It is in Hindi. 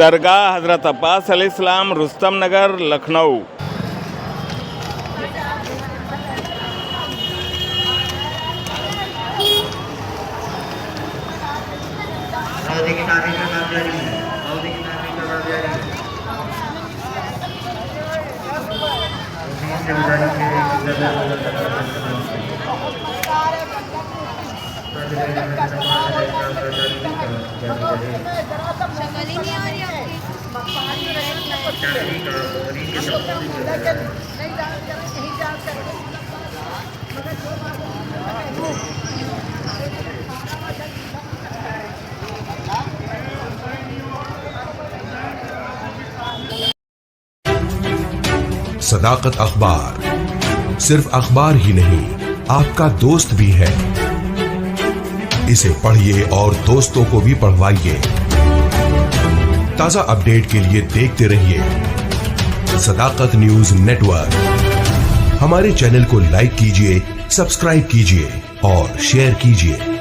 दरगाह हज़रत अब्बास अलैहिस्सलाम, रुस्तम नगर, लखनऊ। सदाकत अखबार सिर्फ अखबार ही नहीं, आपका दोस्त भी है। इसे पढ़िए और दोस्तों को भी पढ़वाइए। ताजा अपडेट के लिए देखते रहिए सदाकत न्यूज नेटवर्क। हमारे चैनल को लाइक कीजिए, सब्सक्राइब कीजिए और शेयर कीजिए।